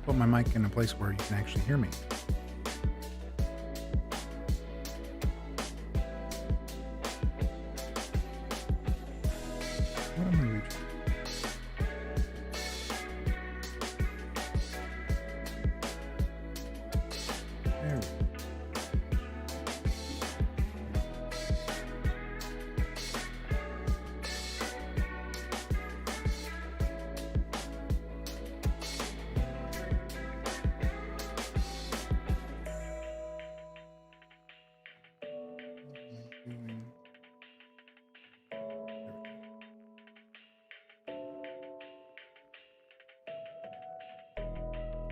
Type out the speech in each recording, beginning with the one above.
put my mic in a place where you can actually hear me. What am I reaching? There we go.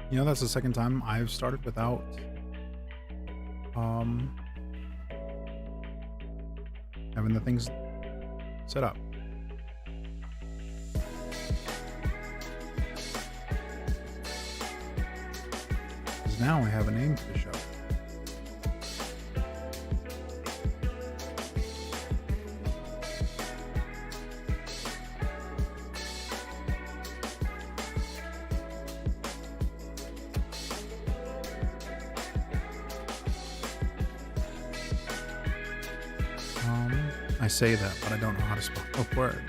You know, that's the second time I've started without having the things set up. Because now I have a name for the show. I say that, but I don't know how to spell a word.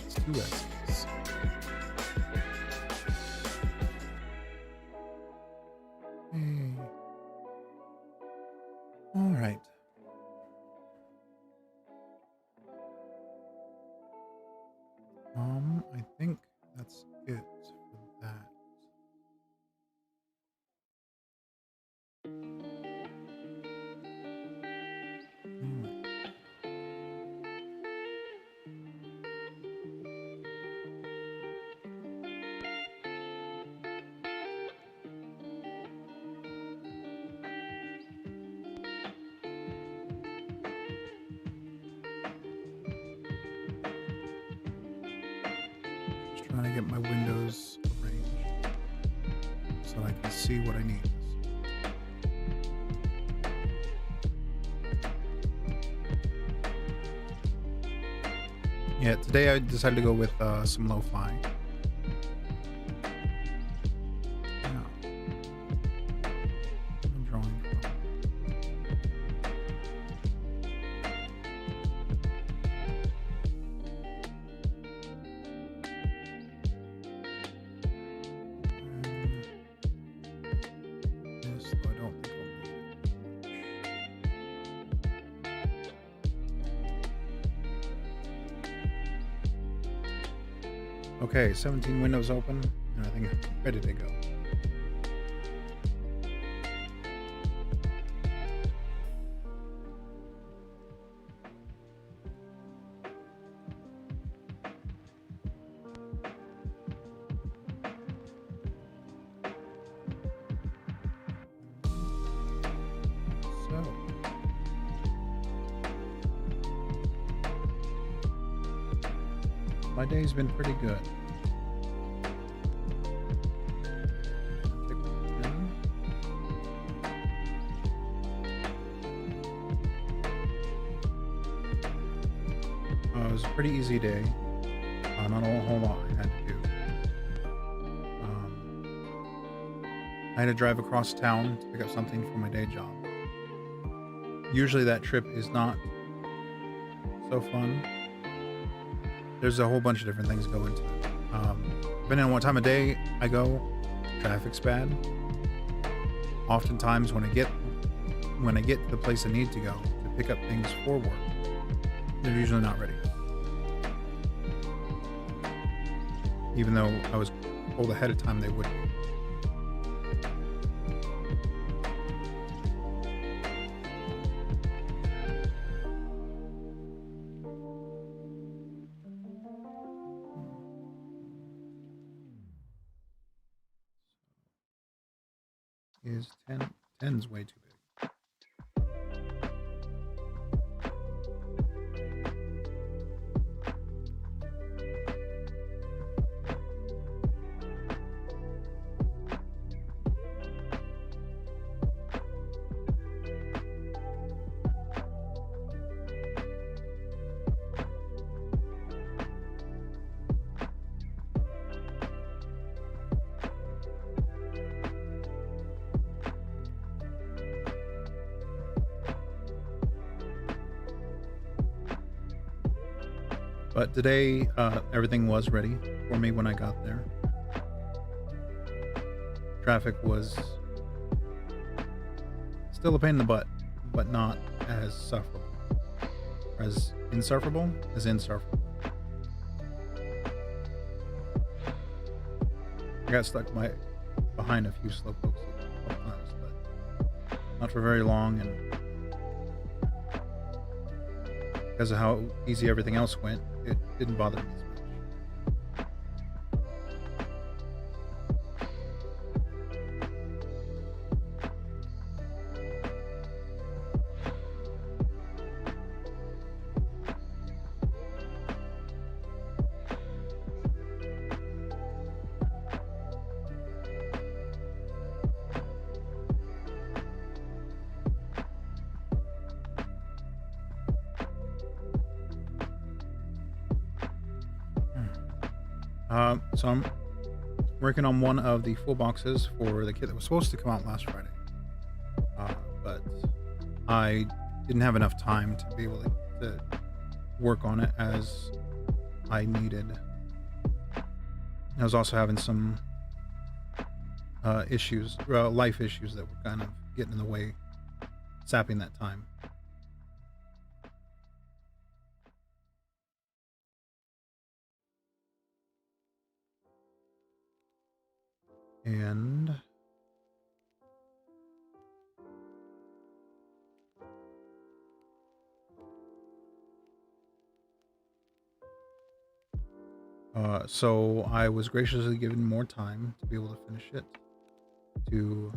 It's two S's. Hey. All right. I think that's it for that. Anyway. Trying to get my windows arranged so I can see what I need. Yeah, today I decided to go with some lo-fi. Yeah. I'm drawing from. Okay, 17 windows open, and I think I'm ready to go. So, my day's been pretty good. It was a pretty easy day. Not a whole lot I had to do. I had to drive across town to pick up something for my day job. Usually that trip is not so fun. There's a whole bunch of different things go into it. Depending on what time of day I go, traffic's bad. Oftentimes when I get to the place I need to go to pick up things for work, they're usually not ready. Even though I was told ahead of time they would be. Is 10's way too big. But today, everything was ready for me when I got there. Traffic was still a pain in the butt, but not as sufferable. As insufferable as insufferable. I got stuck behind a few slowpokes a couple times, but not for very long, and because of how easy everything else went, it didn't bother me as much. So I'm working on one of the full boxes for the kit that was supposed to come out last Friday, but I didn't have enough time to be able to work on it as I needed. I was also having some issues, life issues that were kind of getting in the way, sapping that time. And so I was graciously given more time to be able to finish it to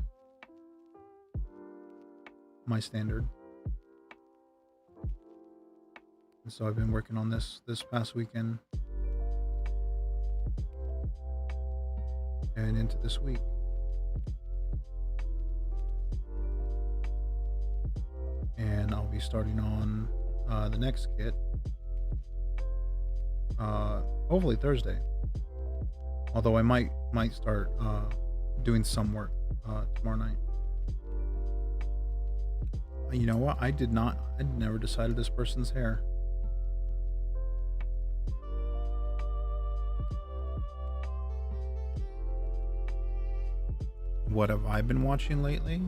my standard. And so I've been working on this past weekend and into this week. And I'll be starting on the next kit hopefully Thursday. Although I might start doing some work tomorrow night. You know what? I never decided this person's hair. What have I been watching lately?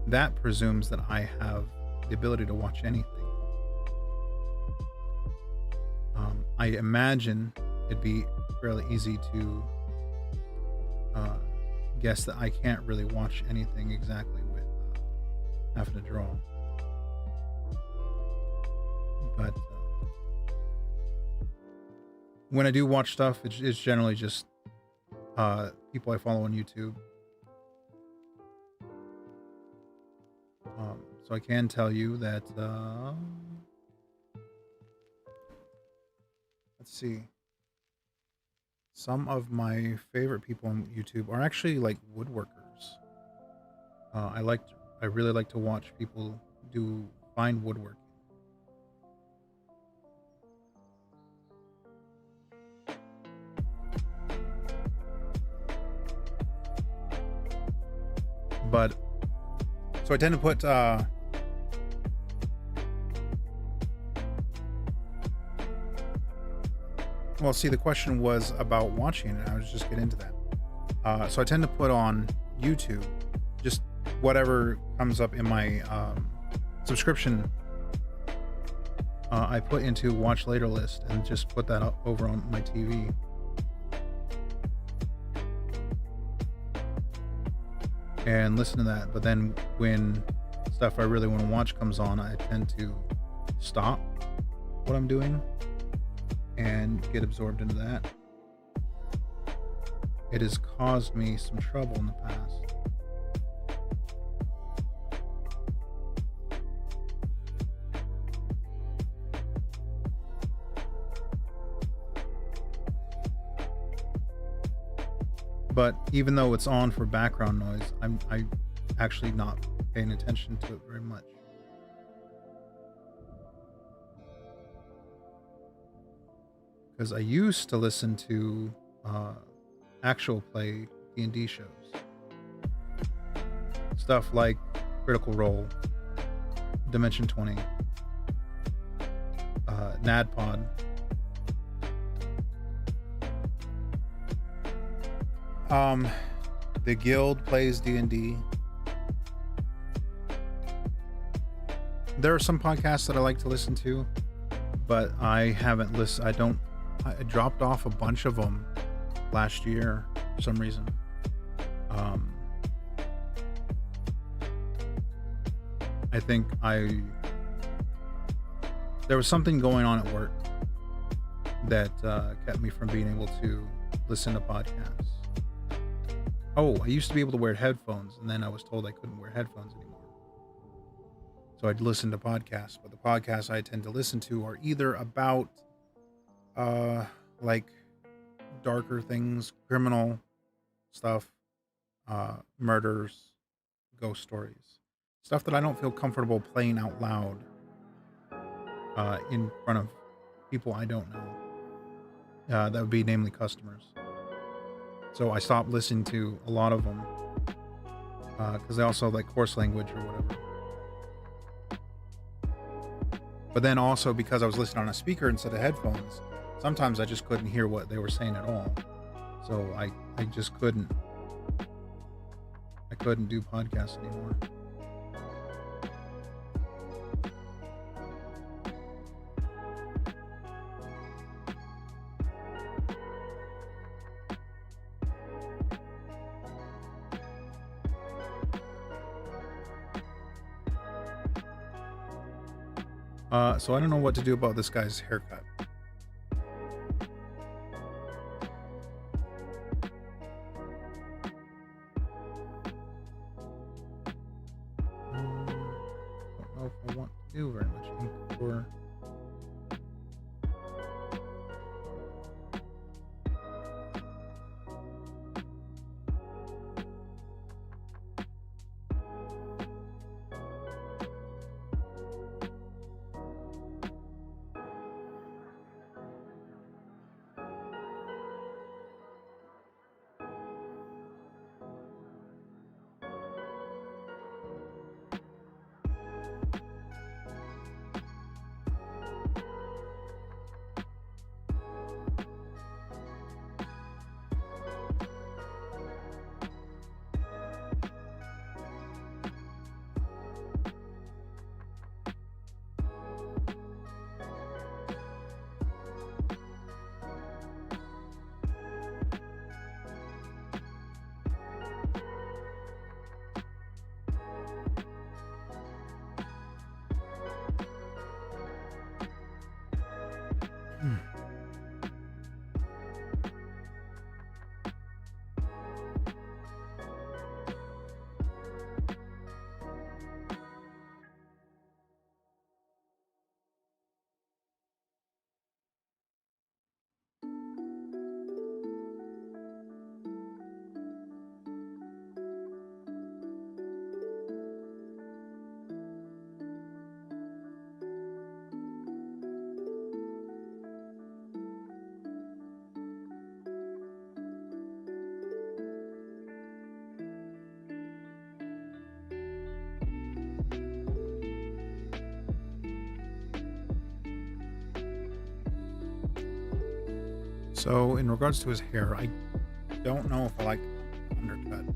That presumes that I have the ability to watch anything. I imagine it'd be fairly easy to guess that I can't really watch anything exactly with having to draw. But when I do watch stuff, it's generally just people I follow on YouTube. So I can tell you that, let's see, some of my favorite people on YouTube are actually like woodworkers. I really like to watch people do fine woodworking. But so I tend to put well, see, the question was about watching it. I was just getting into that. So I tend to put on YouTube just whatever comes up in my subscription. I put into watch later list and just put that up over on my TV. And listen to that. But then when stuff I really want to watch comes on, I tend to stop what I'm doing and get absorbed into that. It has caused me some trouble in the past. But even though it's on for background noise, I actually not paying attention to it very much. Because I used to listen to actual play D&D shows. Stuff like Critical Role, Dimension 20, NADPOD, Um, the guild plays D&D. There are some podcasts that I like to listen to, but I haven't listened. I dropped off a bunch of them last year for some reason. I think there was something going on at work that kept me from being able to listen to podcasts. Oh, I used to be able to wear headphones, and then I was told I couldn't wear headphones anymore. So I'd listen to podcasts, but the podcasts I tend to listen to are either about like darker things, criminal stuff, murders, ghost stories, stuff that I don't feel comfortable playing out loud in front of people I don't know. That would be namely customers. So I stopped listening to a lot of them because they also like coarse language or whatever. But then also because I was listening on a speaker instead of headphones, sometimes I just couldn't hear what they were saying at all. So I just couldn't. I couldn't do podcasts anymore. So I don't know what to do about this guy's haircut. Don't know if I want to do very much ink or... So in regards to his hair, I don't know if I like undercut.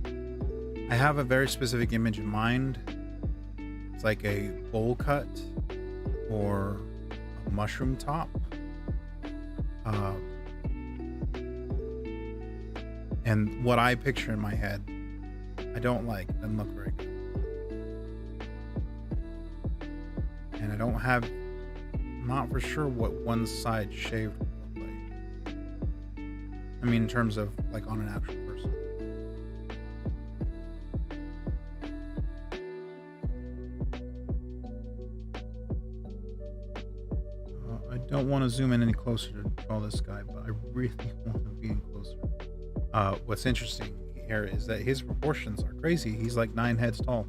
I have a very specific image in mind. It's like a bowl cut or a mushroom top. And what I picture in my head, I don't like. It doesn't look very good. And I don't have, I'm not for sure what one side shaved would look like. I mean, in terms of like on an actual person. I don't want to zoom in any closer to draw this guy, but I really want to be in closer. What's interesting here is that his proportions are crazy. He's like 9 heads tall.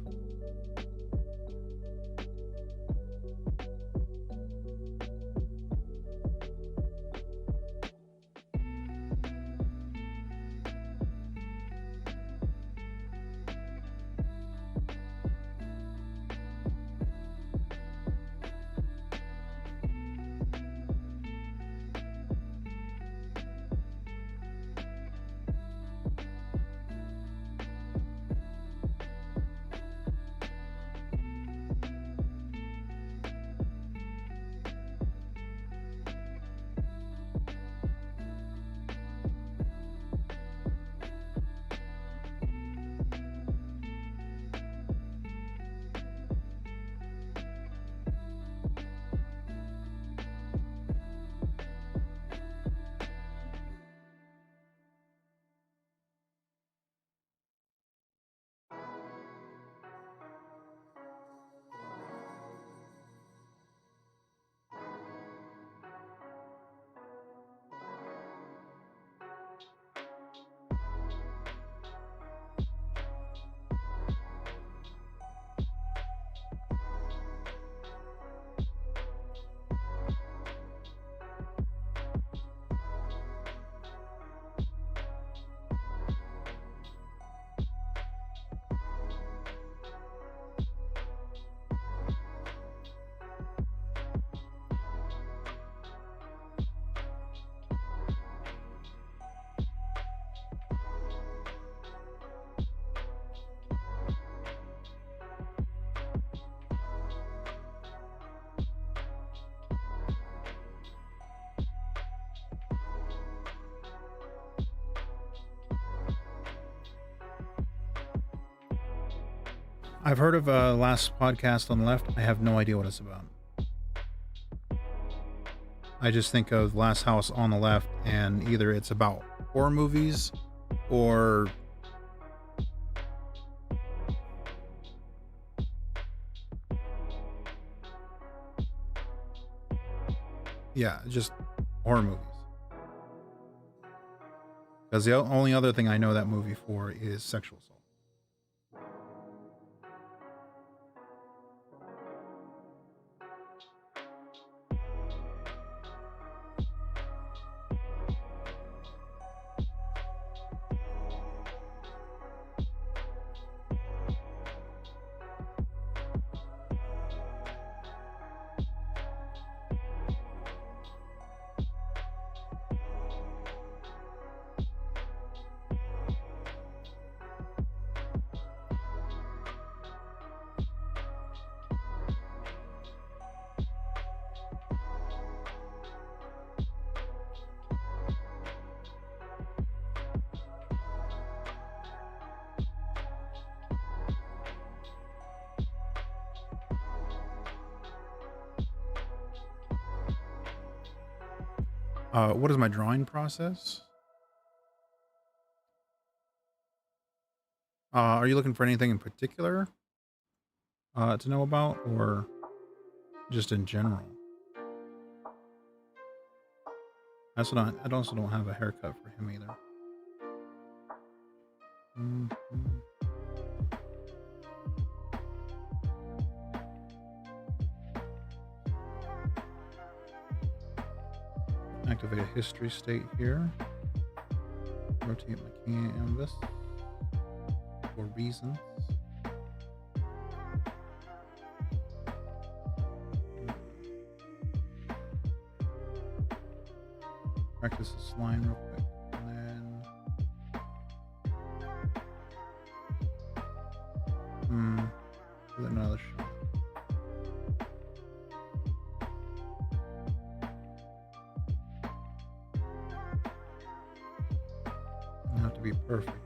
I've heard of Last Podcast on the Left. I have no idea what it's about. I just think of Last House on the Left, and either it's about horror movies or yeah, just horror movies. Because the only other thing I know that movie for is sexual assault. What is my drawing process? Are you looking for anything in particular to know about, or just in general? I also don't have a haircut for him either. Mhm. Activate a history state here. Rotate my canvas for reasons. Practice this line real quick, and then give it another shot. Doesn't have to be perfect.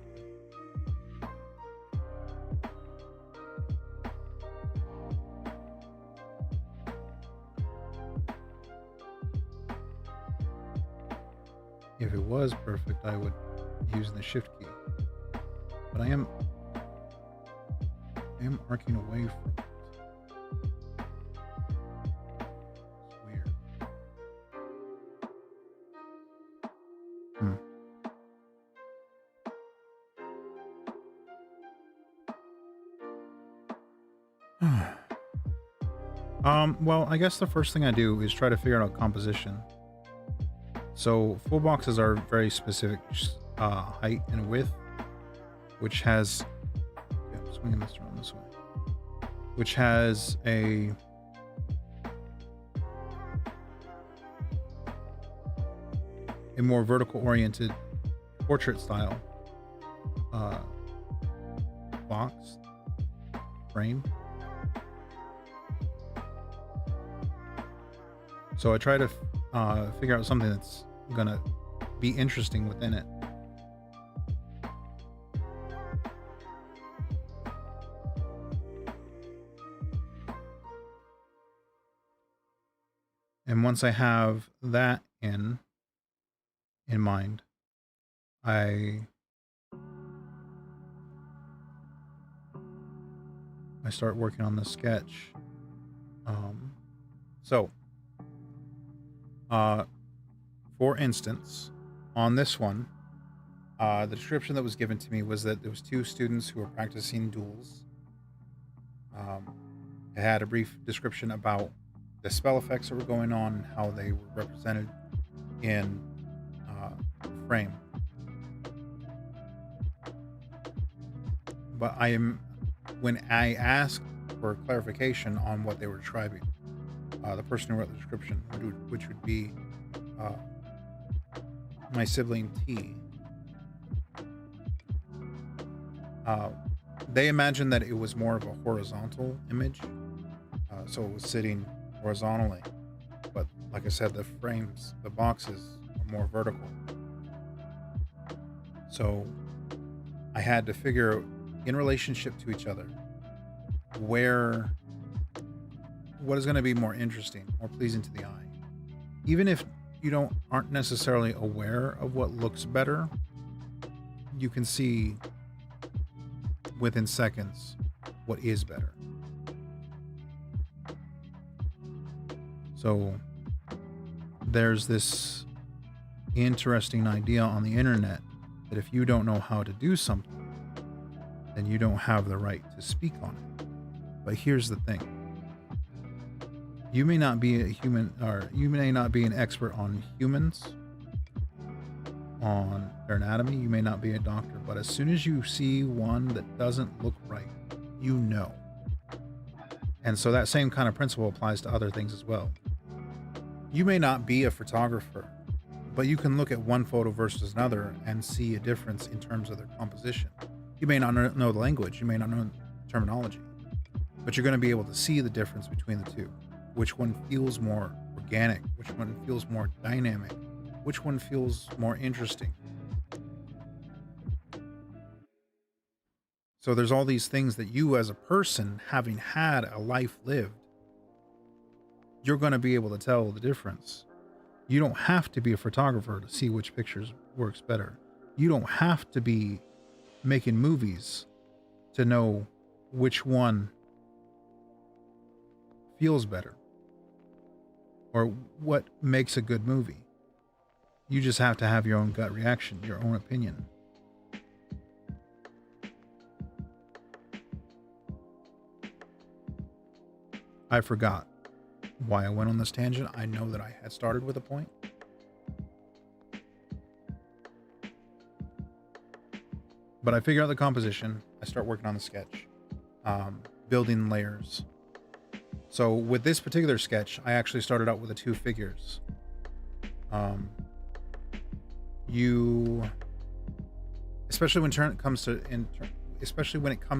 If it was perfect, I would use the shift key. But I am arcing away from it. It's weird. Well, I guess the first thing I do is try to figure out composition. So full boxes are very specific height and width, which has, yeah, I'm swinging this around this way, which has a more vertical oriented portrait style box frame. So I try to figure out something that's gonna be interesting within it. And once I have that in mind, I start working on the sketch. For instance, on this one, the description that was given to me was that there was 2 students who were practicing duels. It had a brief description about the spell effects that were going on and how they were represented in frame. But when I asked for clarification on what they were describing, the person who wrote the description, which would be my sibling T, they imagined that it was more of a horizontal image, so it was sitting horizontally. But like I said, the frames, the boxes are more vertical. So I had to figure, in relationship to each other, what is going to be more interesting, more pleasing to the eye. Even if you aren't necessarily aware of what looks better, you can see within seconds what is better. So there's this interesting idea on the internet that if you don't know how to do something, then you don't have the right to speak on it. But here's the thing. You may not be a human, or you may not be an expert on humans, on their anatomy. You may not be a doctor, but as soon as you see one that doesn't look right, you know. And so that same kind of principle applies to other things as well. You may not be a photographer, but you can look at one photo versus another and see a difference in terms of their composition. You may not know the language, you may not know the terminology, but you're going to be able to see the difference between the two. Which one feels more organic, which one feels more dynamic, which one feels more interesting. So there's all these things that you as a person, having had a life lived, you're going to be able to tell the difference. You don't have to be a photographer to see which pictures works better. You don't have to be making movies to know which one feels better or what makes a good movie. You just have to have your own gut reaction, your own opinion. I forgot why I went on this tangent. I know that I had started with a point. But I figure out the composition. I start working on the sketch, building layers. So with this particular sketch, I actually started out with the two figures. Especially when it comes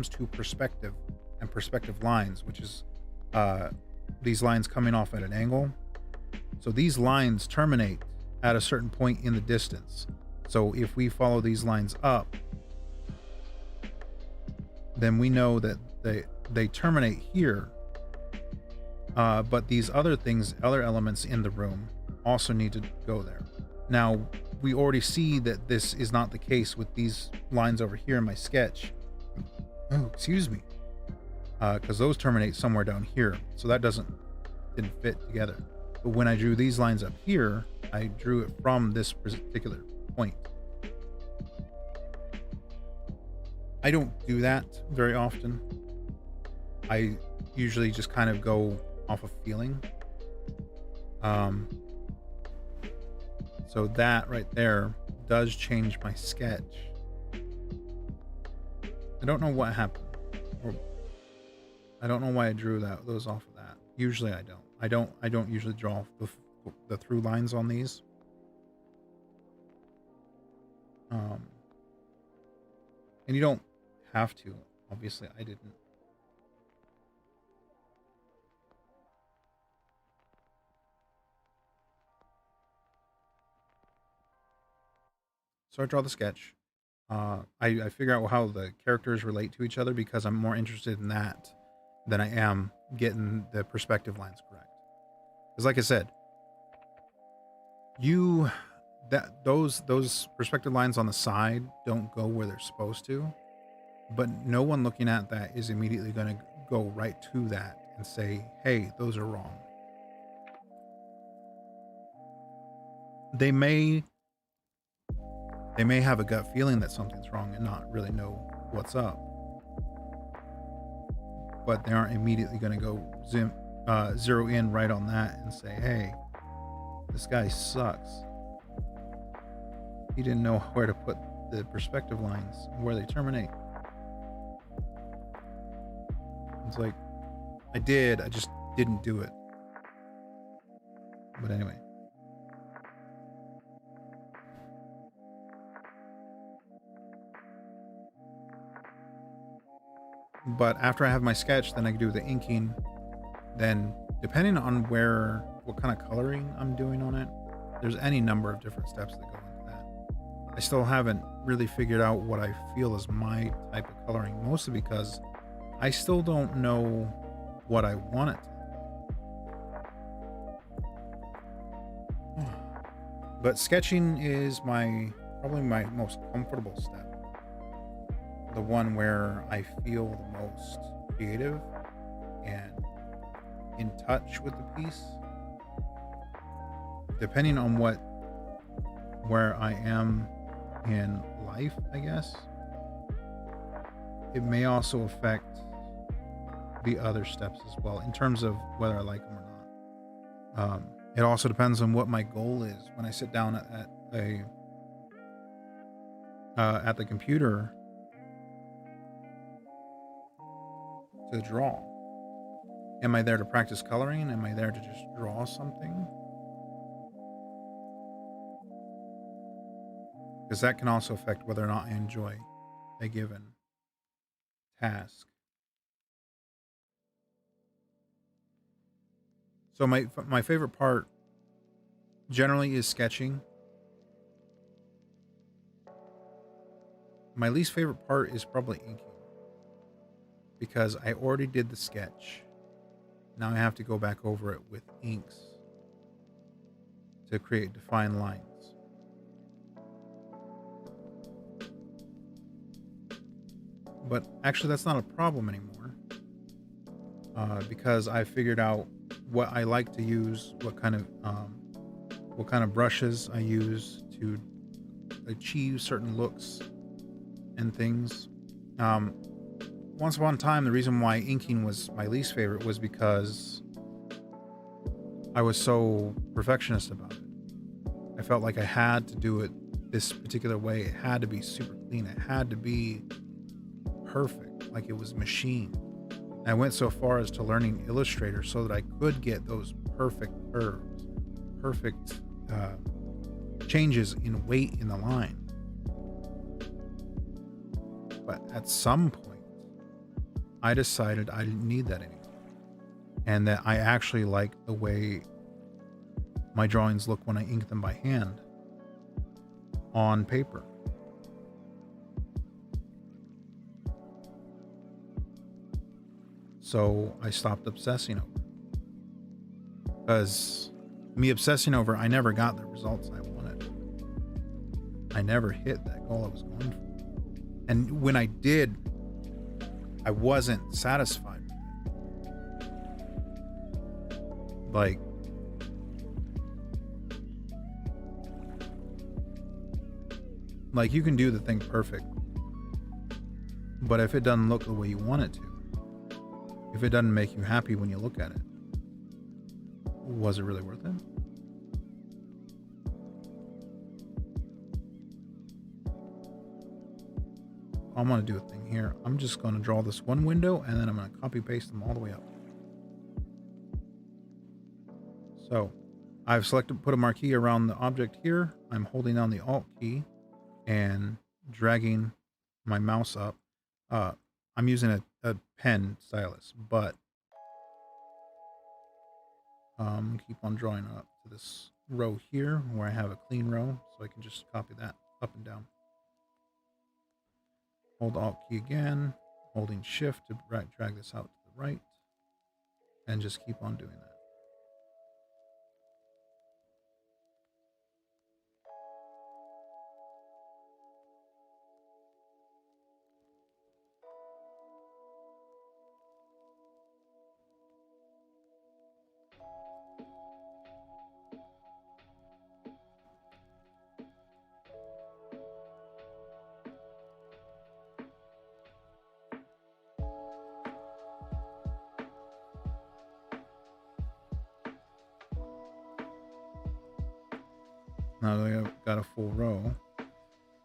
to perspective and perspective lines, which is these lines coming off at an angle. So these lines terminate at a certain point in the distance. So if we follow these lines up, then we know that they terminate here. But these other elements in the room also need to go there. Now, we already see that this is not the case with these lines over here in my sketch. Oh, excuse me. Because those terminate somewhere down here. So that didn't fit together. But when I drew these lines up here, I drew it from this particular point. I don't do that very often. I usually just kind of go off of feeling. So that right there does change my sketch. I don't know what happened. Or I don't know why I drew those off of that. Usually I don't. I don't usually draw the through lines on these. And you don't have to. Obviously, I didn't. So I draw the sketch. I figure out how the characters relate to each other because I'm more interested in that than I am getting the perspective lines correct. Because like I said, those perspective lines on the side don't go where they're supposed to, but no one looking at that is immediately going to go right to that and say, hey, those are wrong. They may have a gut feeling that something's wrong and not really know what's up, but they aren't immediately going to go zero in right on that and say, hey, this guy sucks. He didn't know where to put the perspective lines, where they terminate. It's like, I just didn't do it. But anyway. But after I have my sketch, then I do the inking. Then, depending on what kind of coloring I'm doing on it, there's any number of different steps that go into that. I still haven't really figured out what I feel is my type of coloring, mostly because I still don't know what I want it to. But sketching is probably my most comfortable step. The one where I feel the most creative and in touch with the piece. Depending on where I am in life, I guess, it may also affect the other steps as well in terms of whether I like them or not. It also depends on what my goal is when I sit down at the computer to draw. Am I there to practice coloring? Am I there to just draw something? Because that can also affect whether or not I enjoy a given task. So my favorite part generally is sketching. My least favorite part is probably inking, because I already did the sketch. Now I have to go back over it with inks to create defined lines. But actually that's not a problem anymore, because I figured out what I like to use, what kind of brushes I use to achieve certain looks and things. Once upon a time, the reason why inking was my least favorite was because I was so perfectionist about it. I felt like I had to do it this particular way. It had to be super clean. It had to be perfect, like it was machined. I went so far as to learning Illustrator so that I could get those perfect curves, perfect changes in weight in the line. But at some point, I decided I didn't need that anymore, and that I actually like the way my drawings look when I ink them by hand on paper. So I stopped obsessing over it. Because me obsessing over it, I never got the results I wanted. I never hit that goal I was going for. And when I did, I wasn't satisfied with it. Like you can do the thing perfect, but if it doesn't look the way you want it to, if it doesn't make you happy when you look at it, was it really worth it? I'm going to do a thing here. I'm just going to draw this one window, and then I'm going to copy paste them all the way up. So I've put a marquee around the object here. I'm holding down the Alt key and dragging my mouse up. I'm using a pen stylus, but keep on drawing up to this row here where I have a clean row, so I can just copy that up and down. Hold Alt key again, holding Shift to drag this out to the right, and just keep on doing that. Now that I've got a full row,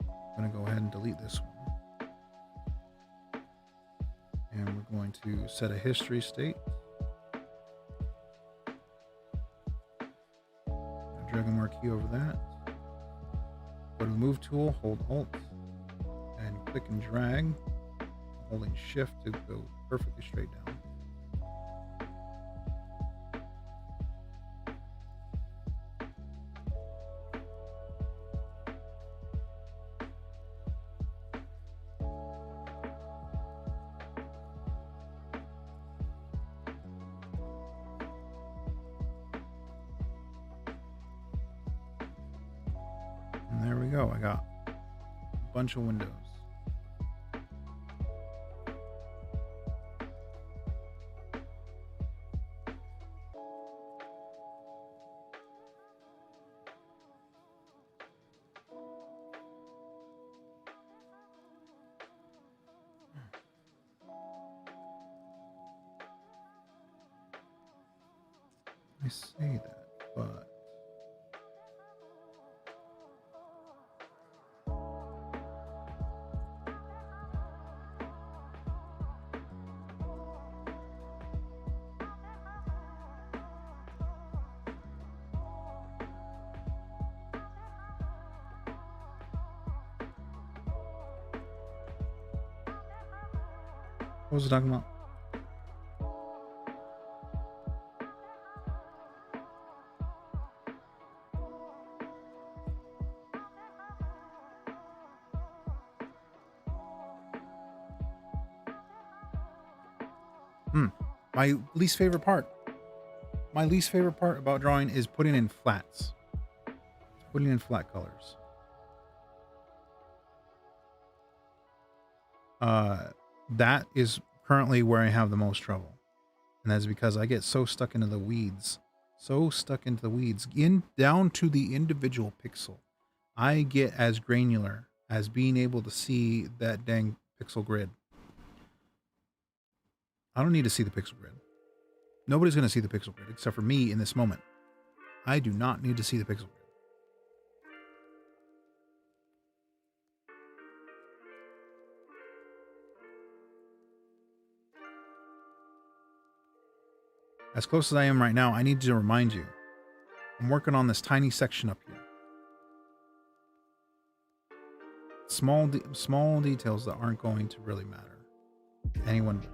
I'm going to go ahead and delete this one. And we're going to set a history state. Drag a marquee over that. Go to the Move tool, hold Alt, and click and drag, holding Shift to go perfectly straight down. And there we go. I got a bunch of windows. I say that, but what was I talking about? My least favorite part. My least favorite part about drawing is putting in flats. Putting in flat colors. That is currently where I have the most trouble. And that's because I get so stuck into the weeds. Down to the individual pixel. I get as granular as being able to see that dang pixel grid. I don't need to see the pixel grid. Nobody's going to see the pixel grid except for me in this moment. I do not need to see the pixel grid. As close as I am right now, I need to remind you, I'm working on this tiny section up here. Small details that aren't going to really matter to anyone but me.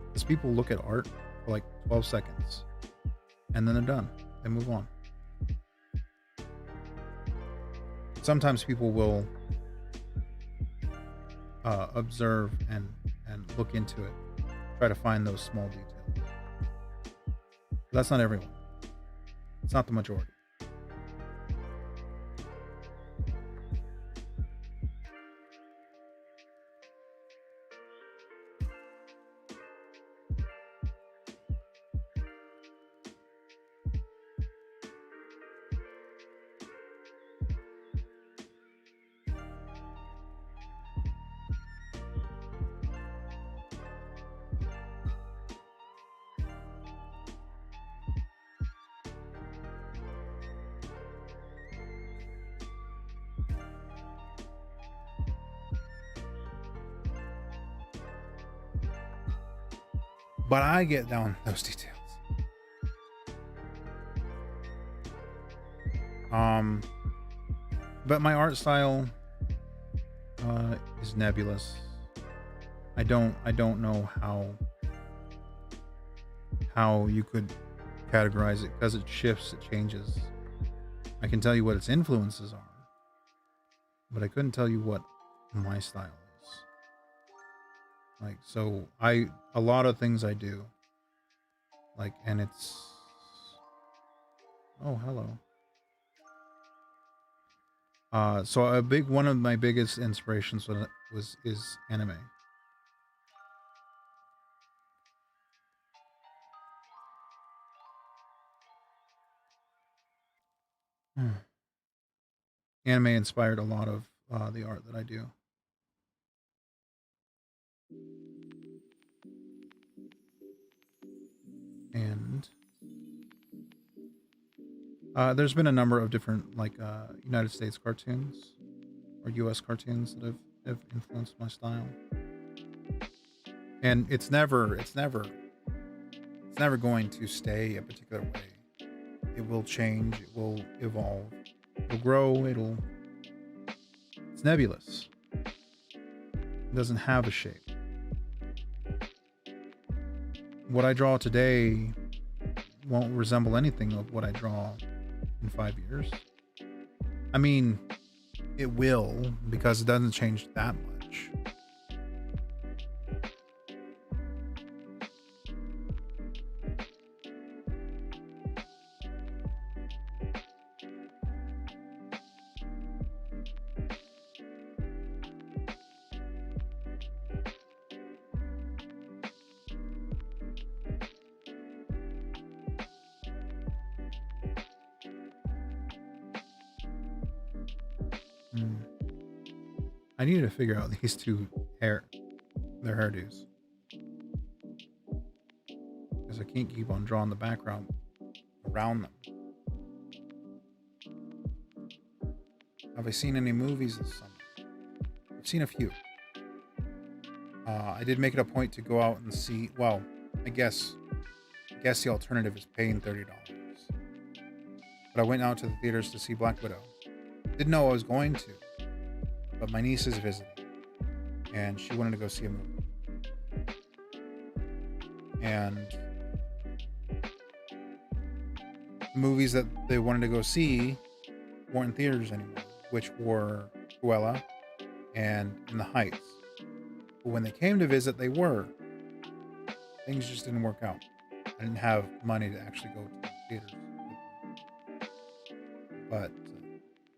Because people look at art for like 12 seconds and then they're done. They move on. Sometimes people will observe and look into it, try to find those small details. But that's not everyone. It's not the majority. But I get down those details. But my art style is nebulous. I don't know how you could categorize it because it shifts, it changes. I can tell you what its influences are, but I couldn't tell you what my style is. Like, so a lot of things I do, like, and it's, oh, hello. So one of my biggest inspirations is anime. Anime inspired a lot of the art that I do. And there's been a number of different, like, United States cartoons or US cartoons that have influenced my style. And it's never going to stay a particular way. It will change, it will evolve, it'll grow, it's nebulous. It doesn't have a shape. What I draw today won't resemble anything of what I draw in 5 years. I mean, it will, because it doesn't change that much. I need to figure out these two their hairdos. Because I can't keep on drawing the background around them. Have I seen any movies this summer? I've seen a few. I did make it a point to go out and see, well, I guess the alternative is paying $30. But I went out to the theaters to see Black Widow. Didn't know I was going to, but my niece is visiting, and she wanted to go see a movie. And the movies that they wanted to go see weren't in theaters anymore, which were Cruella and In the Heights. But when they came to visit, they were. Things just didn't work out. I didn't have money to actually go to the theaters. But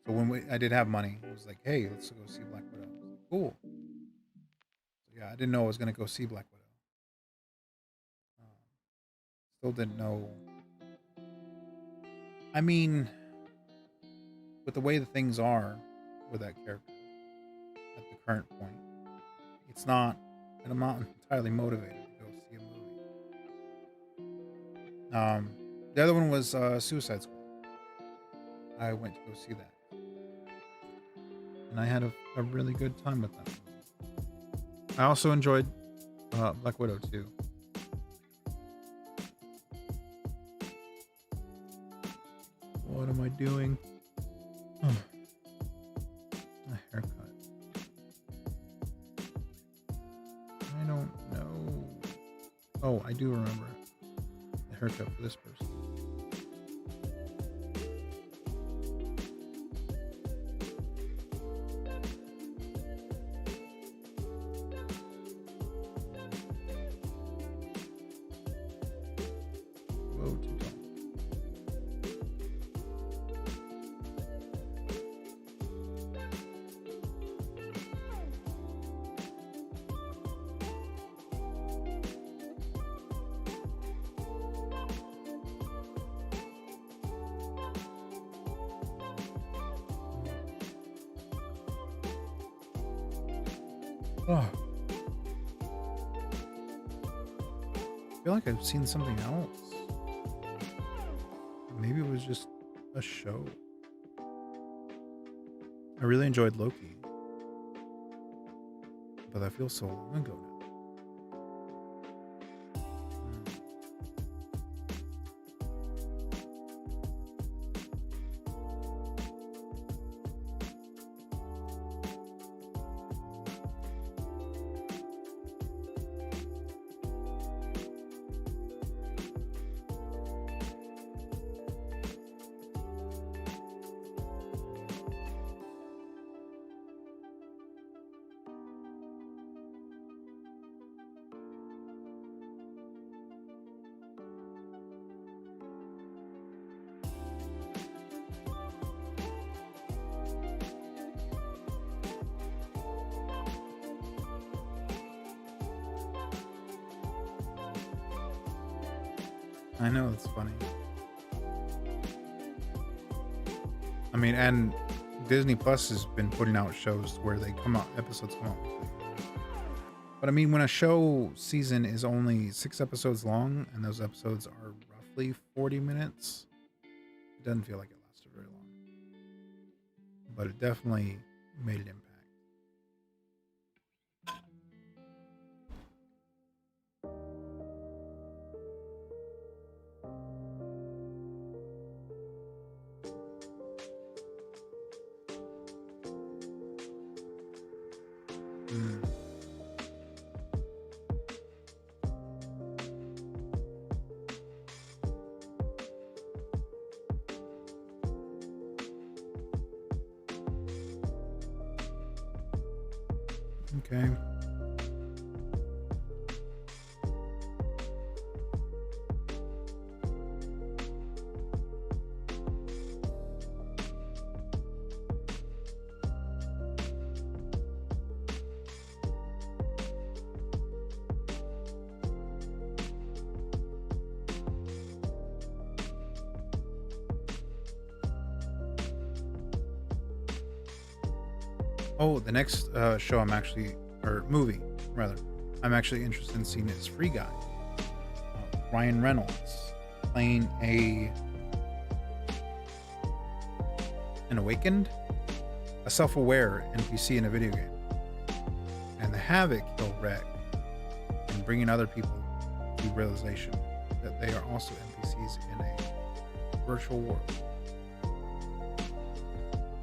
so when I did have money, it was like, hey, let's go see Black Widow. I was like, cool. So yeah, I didn't know I was going to go see Black Widow. Still didn't know. I mean, with the way the things are with that character at the current point, it's not, and I'm not entirely motivated to go see a movie. The other one was Suicide Squad. I went to go see that, and I had a really good time with that movie. I also enjoyed Black Widow too. What am I doing? Oh. A haircut. I don't know. Oh, I do remember the haircut for this person. Whoa, too tall. Oh. I feel like I've seen something else. Maybe it was just a show. I really enjoyed Loki. But that feels so long ago now. I know, it's funny. I mean, and Disney Plus has been putting out shows where episodes come out weekly. But I mean, when a show season is only 6 episodes long, and those episodes are roughly 40 minutes, it doesn't feel like it lasted very long. But it definitely made an impact. Okay. Oh, the next show or movie rather, I'm actually interested in seeing is Free Guy. Ryan Reynolds playing an awakened, a self-aware NPC in a video game, and the havoc he'll wreak in bringing other people to realization that they are also NPCs in a virtual world.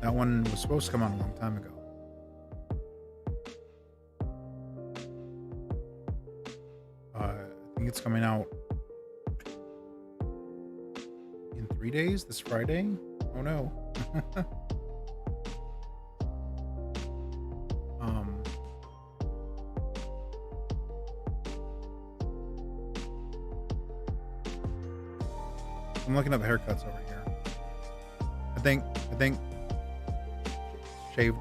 That one was supposed to come out a long time ago. I think it's coming out in 3 days, this Friday. Oh no. I'm looking up haircuts over here. I think shaved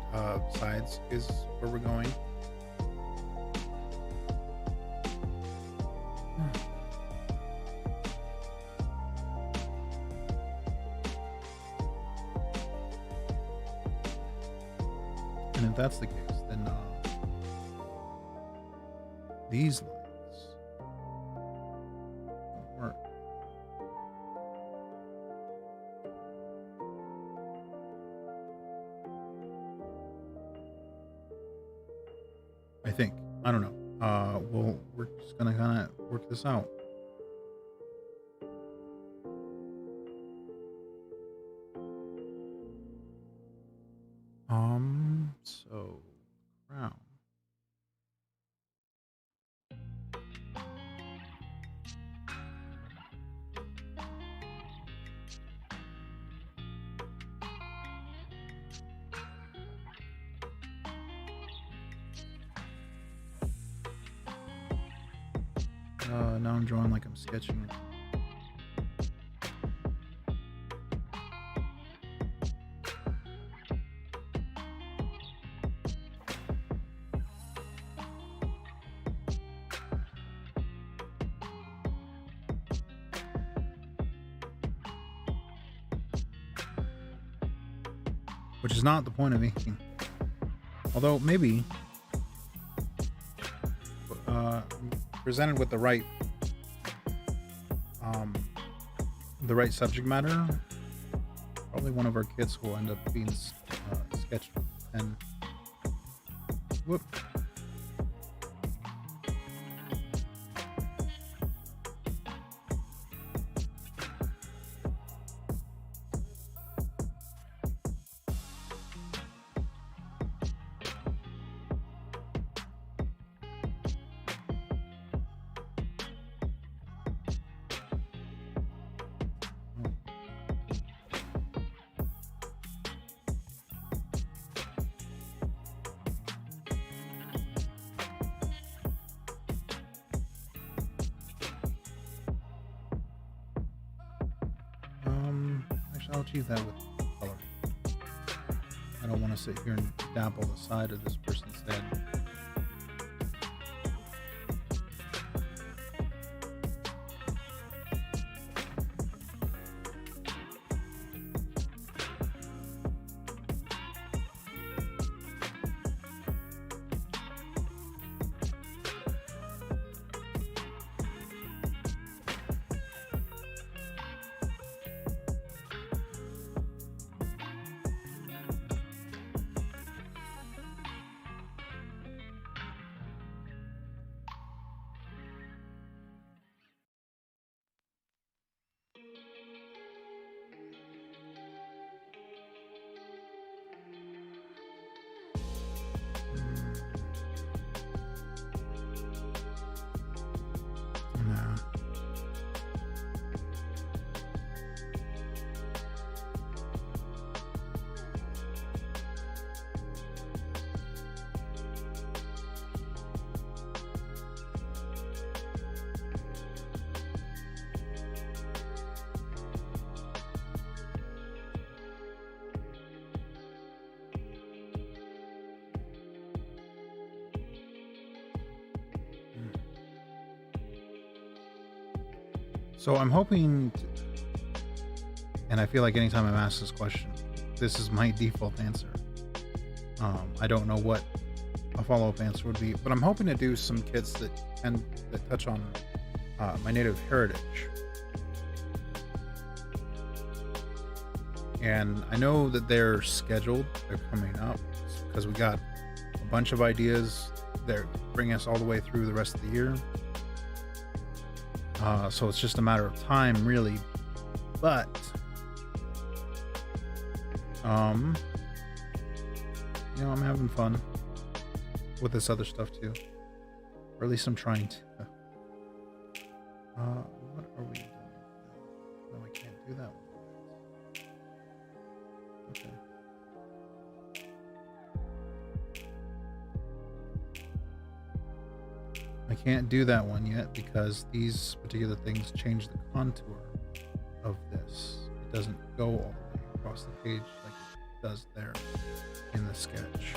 sides is where we're going. And if that's the case, then these lines don't work. I think. I don't know. We're just gonna kind of work this out. So crown. Now I'm drawing like I'm sketching. Which is not the point of inking. Although maybe presented with the right subject matter, probably one of our kids will end up being sketched and whoop. I'll achieve that with color. I don't want to sit here and dabble the side of this person's head. So I'm hoping, and I feel like anytime I'm asked this question, this is my default answer. I don't know what a follow-up answer would be, but I'm hoping to do some kits that touch on my native heritage. And I know that they're scheduled, they're coming up, because we got a bunch of ideas that bring us all the way through the rest of the year. So it's just a matter of time, really. But you know, I'm having fun with this other stuff too, or at least I'm trying to. What are we doing? No, I can't do that one. Okay. I can't do that one yet because these particular things change the contour of this. It doesn't go all the way across the page like it does there in the sketch.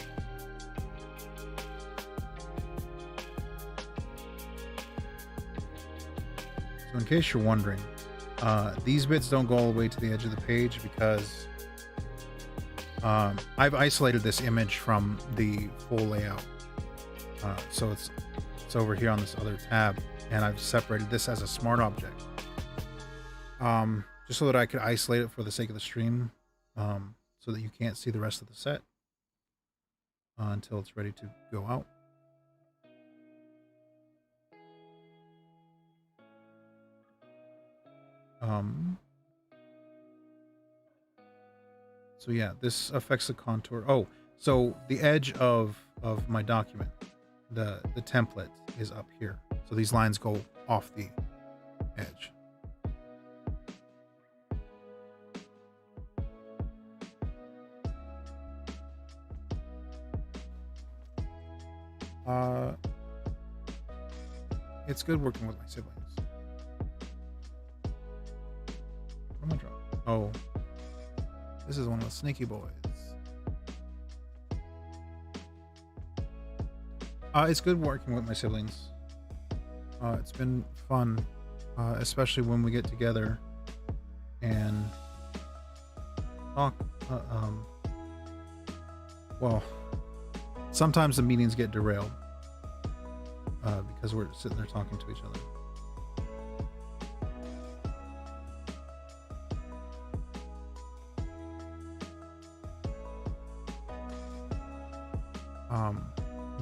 So in case you're wondering, these bits don't go all the way to the edge of the page because I've isolated this image from the full layout. So it's over here on this other tab, and I've separated this as a smart object. Just so that I could isolate it for the sake of the stream, so that you can't see the rest of the set until it's ready to go out. So yeah, this affects the contour. Oh, so the edge of my document, the template is up here. So these lines go off the edge. It's good working with my siblings. What am I drawing? Oh, this is one of the sneaky boys. It's good working with my siblings. It's been fun, especially when we get together and talk. Well, sometimes the meetings get derailed because we're sitting there talking to each other.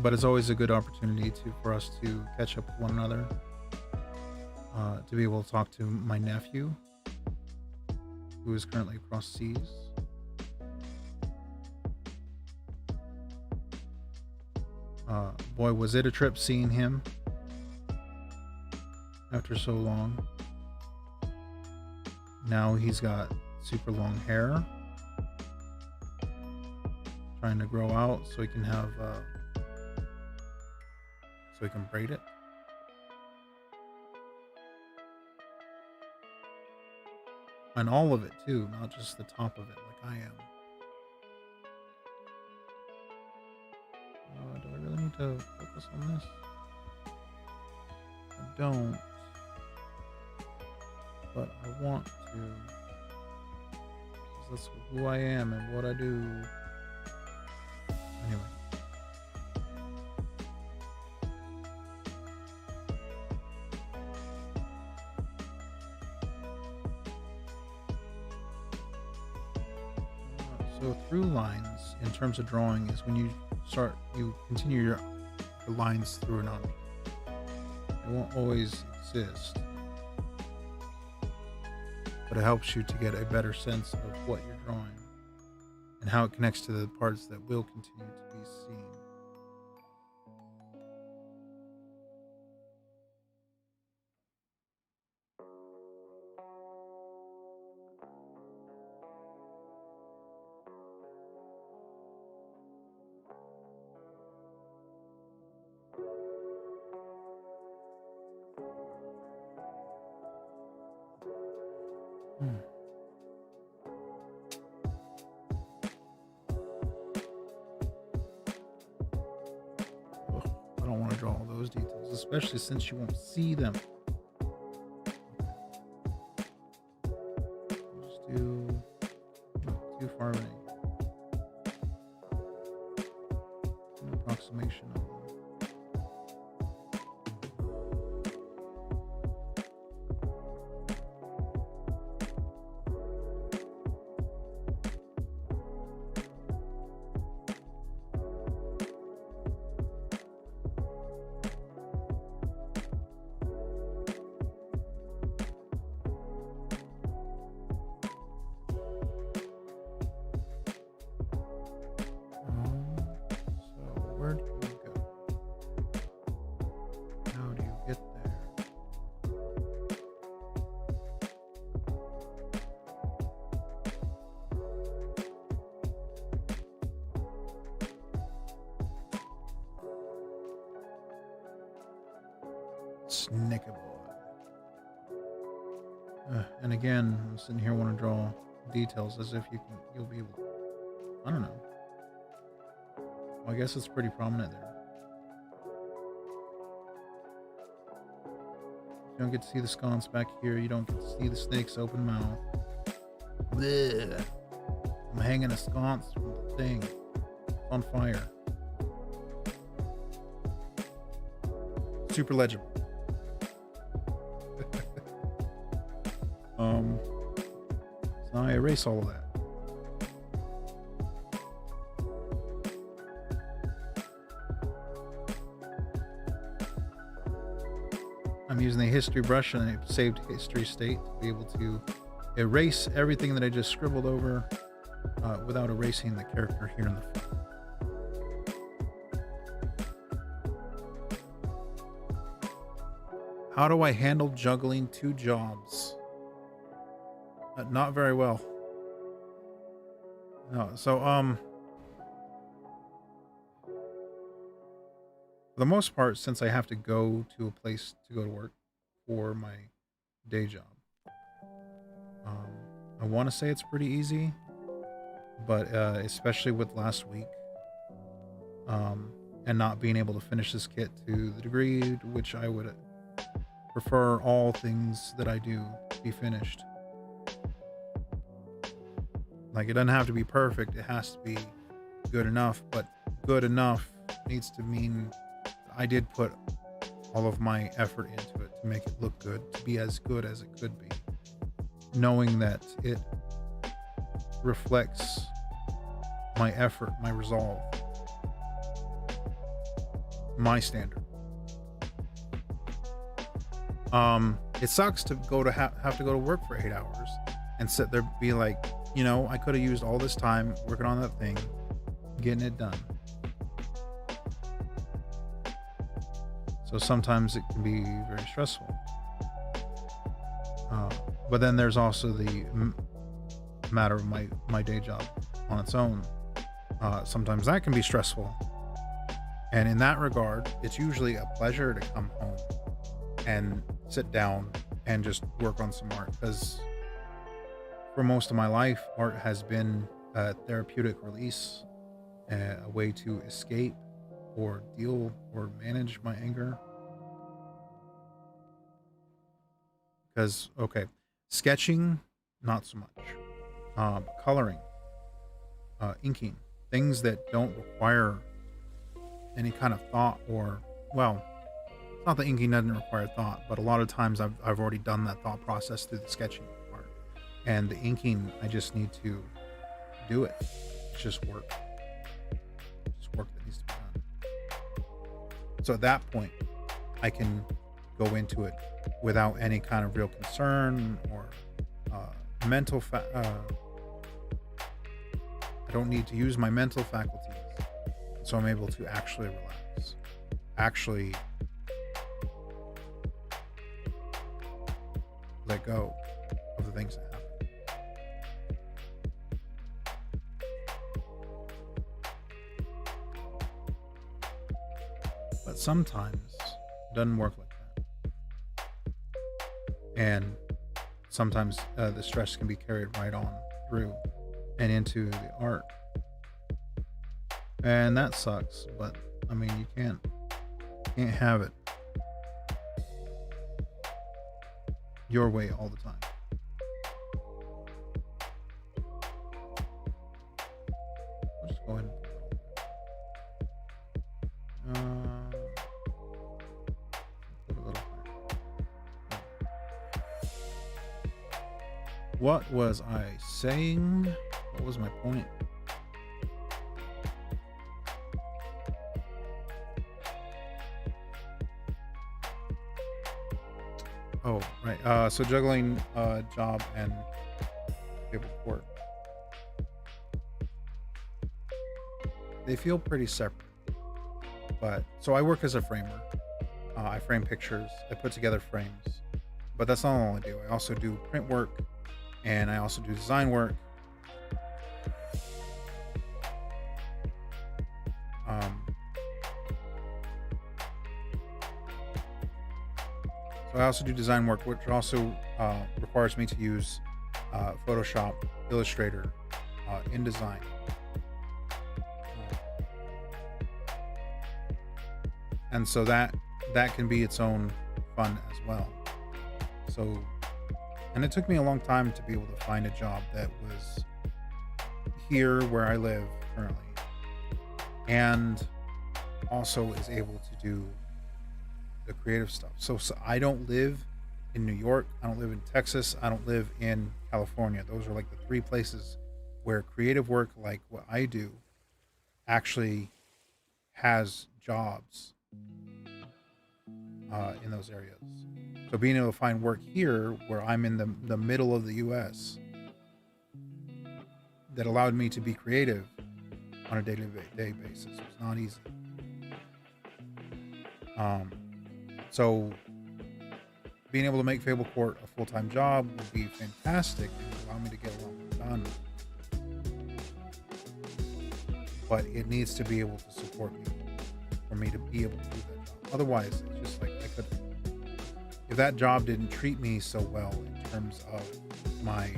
But it's always a good opportunity for us to catch up with one another, to be able to talk to my nephew, who is currently across seas. Boy, was it a trip seeing him after so long. Now he's got super long hair, trying to grow out so he can have so he can braid it. And all of it too, not just the top of it like I am. Do I really need to focus on this? I don't. But I want to. Because that's who I am and what I do. Anyway. So through lines, in terms of drawing, is when you continue your lines through an object. It won't always exist, but it helps you to get a better sense of what you're drawing and how it connects to the parts that will continue to be seen. I don't want to draw all those details, especially since you won't see them. Just do not too far away. approximation of them. Where do you go? How do you get there? Snicker boy. And again, I'm sitting here want to draw details as if you'll be able to. I don't know. Well, I guess it's pretty prominent there. You don't get to see the sconce back here. You don't get to see the snake's open mouth. Blech. I'm hanging a sconce from the thing. It's on fire. Super legible. So now I erase all of that. I'm using the history brush and a saved history state to be able to erase everything that I just scribbled over without erasing the character here in the front. How do I handle juggling 2 jobs? Not very well. No, so for the most part, since I have to go to a place to go to work for my day job, I want to say it's pretty easy, but especially with last week, and not being able to finish this kit to the degree to which I would prefer all things that I do be finished. Like, it doesn't have to be perfect, it has to be good enough, but good enough needs to mean I did put all of my effort into it to make it look good, to be as good as it could be, knowing that it reflects my effort, my resolve, my standard. It sucks to go to have to go to work for 8 hours and sit there be like, you know, I could have used all this time working on that thing, getting it done. So sometimes it can be very stressful. But then there's also the matter of my day job on its own. Sometimes that can be stressful. And in that regard, it's usually a pleasure to come home and sit down and just work on some art, because for most of my life, art has been a therapeutic release, a way to escape or deal or manage my anger. Because, okay, sketching, not so much. Coloring, inking, things that don't require any kind of thought, or, well, it's not that inking doesn't require thought, but a lot of times I've already done that thought process through the sketching part. And the inking, I just need to do it. It's just work. It's just work that needs to be done. So at that point, I can go into it without any kind of real concern or mental I don't need to use my mental faculties. So I'm able to actually relax. Actually let go of the things that happen. But sometimes it doesn't work like that. And sometimes the stress can be carried right on through and into the art. And that sucks, but I mean, you can't have it your way all the time. I'll just go ahead and put it all there. What was I saying? What was my point? Oh, right. So juggling job and Fabled court, they feel pretty separate. But so I work as a framer. I frame pictures. I put together frames. But that's not all I do. I also do print work, and I also do design work. So I also do design work, which also requires me to use Photoshop, Illustrator, InDesign. And so that can be its own fun as well. So, and it took me a long time to be able to find a job that was here where I live currently, and also is able to do the creative stuff. So I don't live in New York. I don't live in Texas. I don't live in California. Those are like the three places where creative work like what I do actually has jobs in those areas. So being able to find work here where I'm in the middle of the US that allowed me to be creative on a day-to-day basis was not easy. So being able to make Fabled Court a full-time job would be fantastic and allow me to get a lot more done. But it needs to be able to support me for me to be able to do that job. Otherwise, it's just like if that job didn't treat me so well in terms of my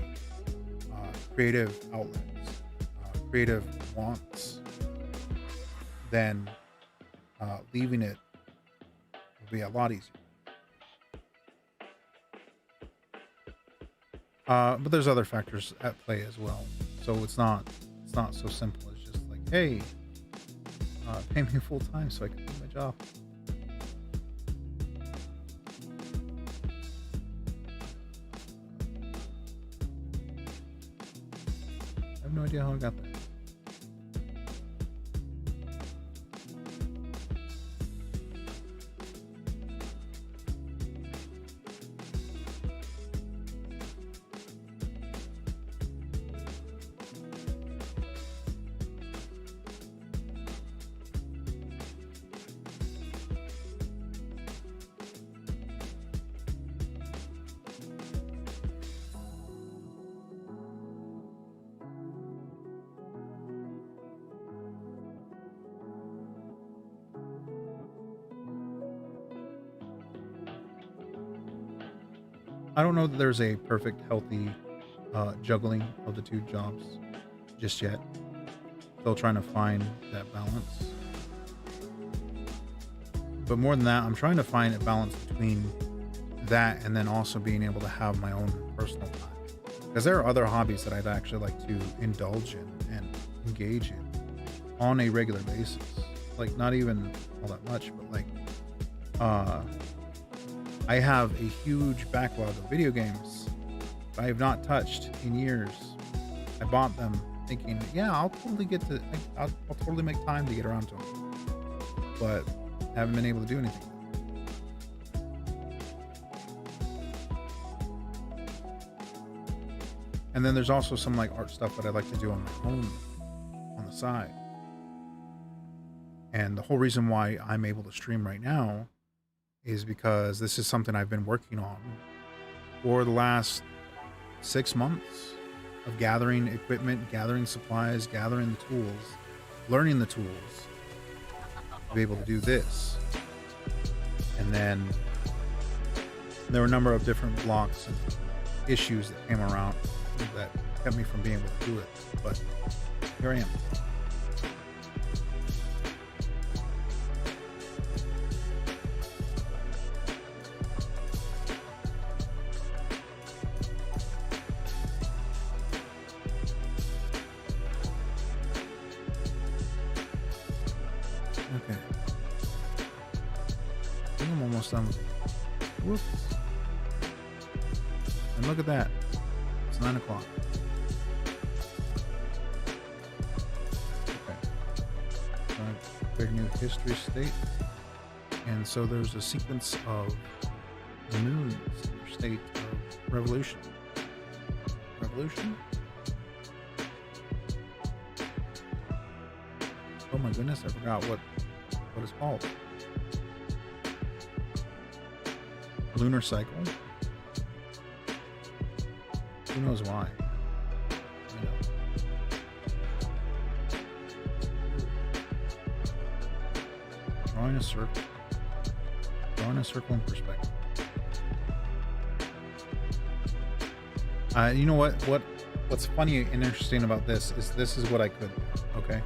creative outlets, creative wants, then leaving it would be a lot easier. But there's other factors at play as well. So it's not so simple. It's just like, hey, pay me full time so I can do my job. I have no idea how I got there. I don't know that there's a perfect, healthy juggling of the two jobs just yet. Still trying to find that balance. But more than that, I'm trying to find a balance between that and then also being able to have my own personal time. Because there are other hobbies that I'd actually like to indulge in and engage in on a regular basis. Like, not even all that much, but like, I have a huge backlog of video games I have not touched in years. I bought them thinking, yeah, I'll totally make time to get around to them, but haven't been able to do anything. And then there's also some like art stuff that I like to do on my own on the side. And the whole reason why I'm able to stream right now is because this is something I've been working on for the last 6 months of gathering equipment, gathering supplies, gathering the tools, learning the tools to be able to do this. And then there were a number of different blocks and issues that came around that kept me from being able to do it. But here I am. Okay. I think I'm almost done with it. Whoops. And look at that. It's 9 o'clock. Okay. So I've created a new history state. And so there's a sequence of the moons in your state of revolution. Revolution? Oh my goodness, I forgot what it's called. Lunar cycle. Who knows why? You know. Drawing a circle. Drawing a circle in perspective. You know what's funny and interesting about this is what I could do, okay?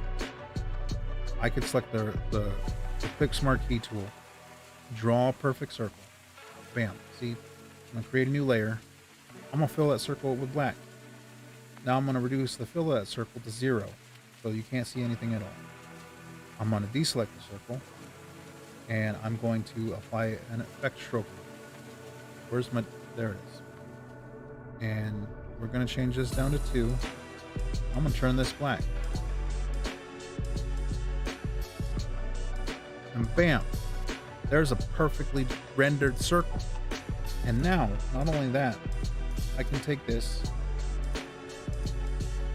I could select the quick smart key tool, draw a perfect circle. Bam. See, I'm gonna create a new layer. I'm gonna fill that circle with black. Now I'm gonna reduce the fill of that circle to 0, so you can't see anything at all. I'm gonna deselect the circle, and I'm going to apply an effect stroke. Where's my? There it is. And we're gonna change this down to 2. I'm gonna turn this black. And bam, there's a perfectly rendered circle. And now, not only that, I can take this,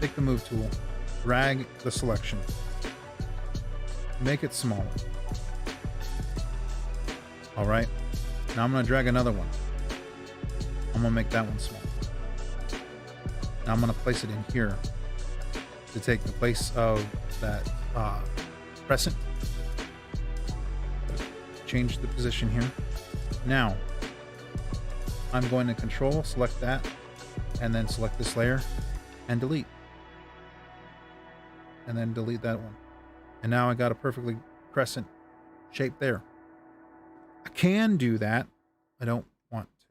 take the move tool, drag the selection, make it smaller. All right, now I'm gonna drag another one. I'm gonna make that one smaller. Now I'm gonna place it in here to take the place of that crescent. Change the position here. Now I'm going to control, select that, and then select this layer and delete. And then delete that one. And now I got a perfectly crescent shape there. I can do that. I don't want to.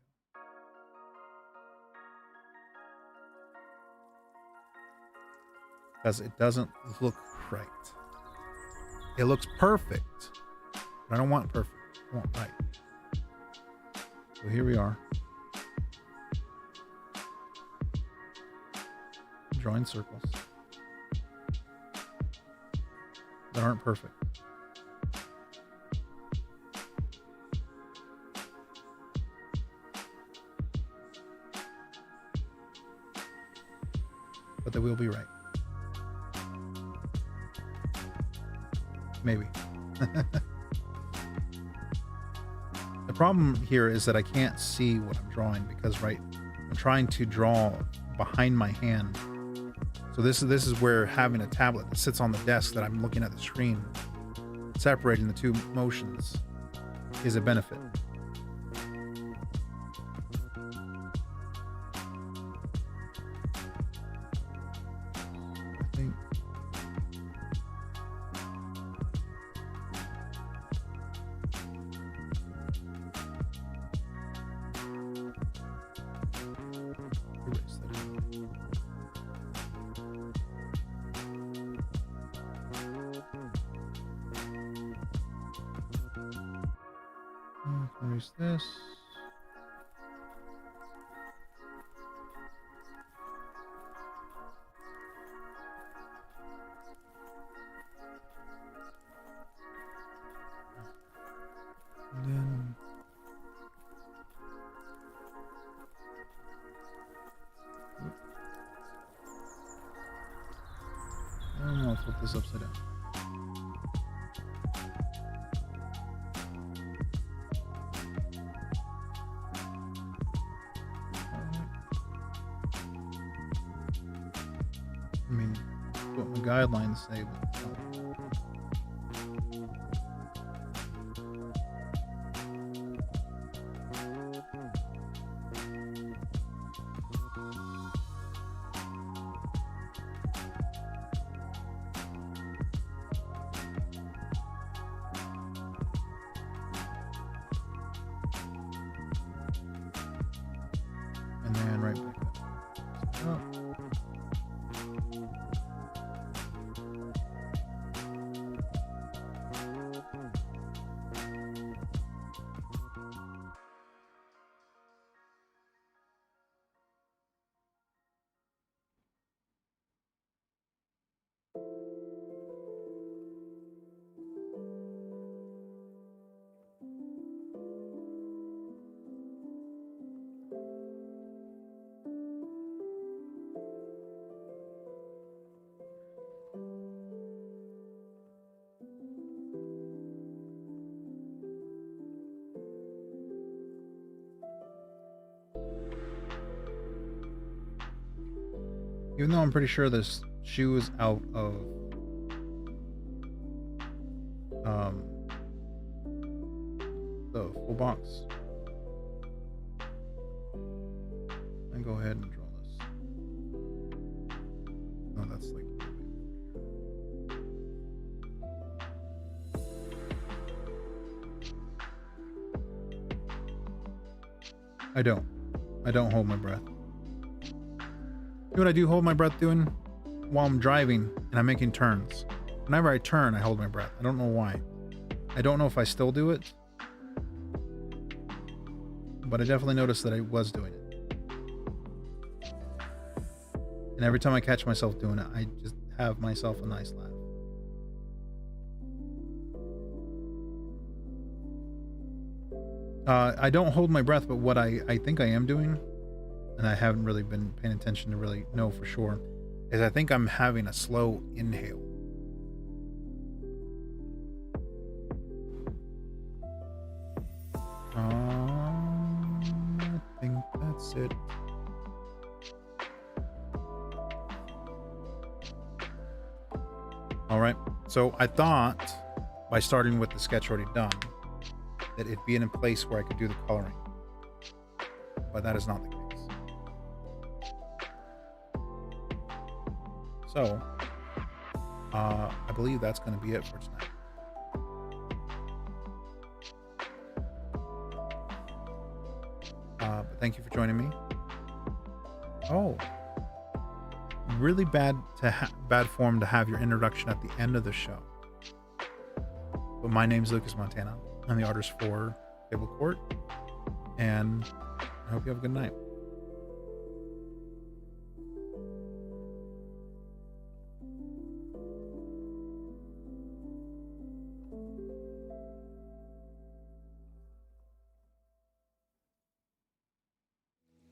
Because it doesn't look right. It looks perfect. I don't want perfect. I want right. So here we are. Drawing circles that aren't perfect. But they will be right. Maybe. The problem here is that I can't see what I'm drawing because I'm trying to draw behind my hand. So this is where having a tablet that sits on the desk that I'm looking at the screen, separating the two motions, is a benefit. I think erase that. Erase this. And then I'm gonna flip this upside down. I mean, what my guidelines say, but and then right back up. Even though I'm pretty sure this shoe is out of the full box. And go ahead and draw this. Oh, that's like I don't hold my breath. You know what I do hold my breath doing? While I'm driving and I'm making turns. Whenever I turn, I hold my breath. I don't know why. I don't know if I still do it, but I definitely noticed that I was doing it. And every time I catch myself doing it, I just have myself a nice laugh. I don't hold my breath, but what I think I am doing, and I haven't really been paying attention to really know for sure, is I think I'm having a slow inhale. I think that's it. All right. So I thought by starting with the sketch already done, that it'd be in a place where I could do the coloring, but that is not the case. So I believe that's going to be it for tonight. But thank you for joining me. Oh, really bad form to have your introduction at the end of the show. But my name's Lucas Montana. I'm the artist for Fabled Court, and I hope you have a good night.